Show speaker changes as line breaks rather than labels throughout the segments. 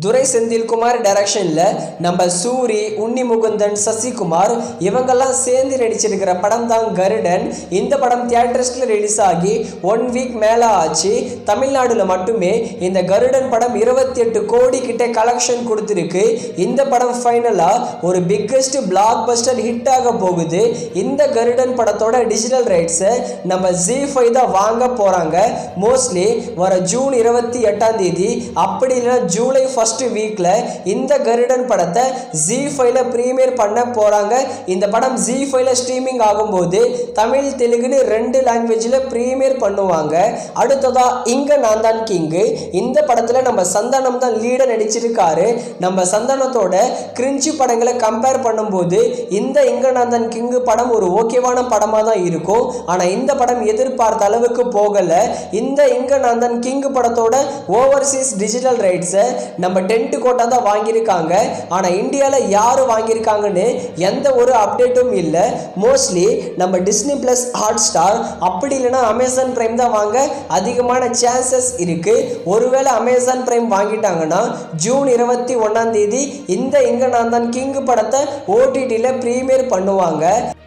துரை செந்தில்குமார் டைரக்ஷனில் நம்ம சூரி, உன்னி முகுந்தன், சசிகுமார் இவங்கெல்லாம் சேர்ந்து நடிச்சிருக்கிற படம் தான் கருடன். இந்த படம் தியேட்டர்ஸில் ரிலீஸ் ஆகி 1 வீக் மேலே ஆச்சு. தமிழ்நாடுல மட்டுமே இந்த கருடன் படம் 28 கோடி கிட்ட கலெக்ஷன் கொடுத்துருக்கு. இந்த படம் ஃபைனலாக ஒரு பிக்கெஸ்ட் பிளாக் பஸ்டர் ஹிட் ஆக போகுது. இந்த கருடன் படத்தோட டிஜிட்டல் ரைட்ஸை நம்ம ZEE5 தான் வாங்க போகிறாங்க. மோஸ்ட்லி வர ஜூன் 28 அப்படி இல்லைன்னா ஜூலை ஃபர்ஸ்ட் வீக்ல இந்த கருடன் படத்தை ZEE5ல பிரீமியர் பண்ண போறாங்க. இந்த படம் ZEE5ல ஸ்ட்ரீமிங் ஆகும்போது தமிழ், தெலுங்குன்னு 2 லாங்குவேஜ்ல பிரீமியர் பண்ணுவாங்க. அடுத்ததா இங்க நான் தான் கிங்கு. இந்த படத்துல நம்ம சந்தானம் தான் லீட நடிச்சிருக்காரு. நம்ம சந்தானத்தோட கிரிஞ்சு படங்களை கம்பேர் பண்ணும்போது இந்த இங்க நான் தான் கிங்கு படம் ஒரு ஓகேவான படமா தான் இருக்கும். ஆனா இந்த படம் எதிர்பார்த்த அளவுக்கு போகல. இந்த இங்க நான் தான் கிங்கு படத்தோட ஓவர்சீஸ் டிஜிட்டல் ரைட்ஸை நம்ம 10 கோட்டா தான் வாங்கியிருக்காங்க. ஆனால் இந்தியாவில் யார் வாங்கியிருக்காங்கன்னு எந்த ஒரு அப்டேட்டும் இல்லை. மோஸ்ட்லி நம்ம டிஸ்னி பிளஸ் ஹாட்ஸ்டார் அப்படி இல்லைன்னா அமேசான் பிரைம் தான் வாங்க அதிகமான சான்சஸ் இருக்கு. ஒருவேளை அமேசான் பிரைம் வாங்கிட்டாங்கன்னா ஜூன் 21 இந்த இங்க நான் தான் கிங் படத்தை OTTல பிரீமியர் பண்ணுவாங்க.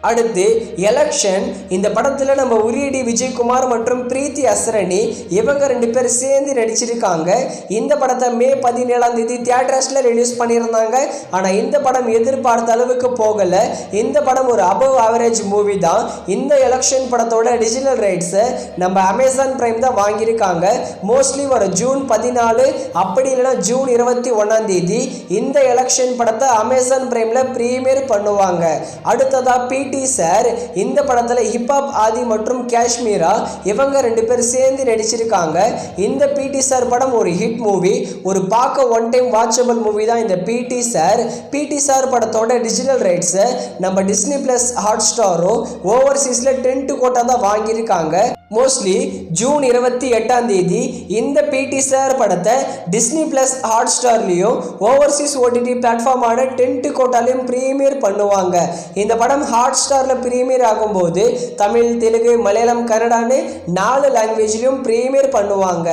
அடுத்து எலெக்ஷன். இந்த படத்தில் நம்ம உரியடி விஜயகுமார் மற்றும் பிரீத்தி அசரணி இவங்க 2 பேர் சேர்ந்து நடிச்சிருக்காங்க. இந்த படத்தை மே 17 தியேட்டர்ஸ்ல ரிலீஸ் பண்ணியிருந்தாங்க. ஆனால் இந்த படம் எதிர்பார்த்த அளவுக்கு போகல. இந்த படம் ஒரு அபவ் ஆவரேஜ் மூவி தான். இந்த எலெக்ஷன் படத்தோட டிஜிட்டல் ரைட்ஸை நம்ம அமேசான் பிரைம் தான் வாங்கியிருக்காங்க. மோஸ்ட்லி வர ஜூன் 14 அப்படி இல்லைன்னா ஜூன் 21 இந்த எலெக்ஷன் படத்தை அமேசான் பிரைம்ல பிரீமியர் பண்ணுவாங்க. அடுத்ததா PT சார். இந்த படத்துல ஹிப்ஹாப் ஆதி மற்றும் காஷ்மீரா இவங்க 2 பேர் சேர்ந்து நடிச்சிருக்காங்க. இந்த PT சார் படம் ஒரு ஹிட் மூவி, ஒரு பார்க்க ஒன் டைம் வாட்சபிள் மூவி தான் இந்த PT சார். PT சார் படத்தோட டிஜிட்டல் ரைட்ஸை நம்ம டிஸ்னி பிளஸ் ஹாட்ஸ்டாரும் ஓவர்சீஸ்ல 10 கோட்டா தான் வாங்கியிருக்காங்க. மோஸ்ட்லி ஜூன் 28 இந்த PT சார் படத்தை டிஸ்னி பிளஸ் ஹாட்ஸ்டார்லையும் ஓவர்சீஸ் OTT பிளாட்ஃபார்மான 10 கோட்டாலையும் பிரீமியர் பண்ணுவாங்க. இந்த படம் ஹாட்ஸ்டாரில் பிரீமியர் ஆகும்போது தமிழ், தெலுங்கு, மலையாளம், கன்னடான்னு 4 லாங்குவேஜ்லையும் பிரீமியர் பண்ணுவாங்க.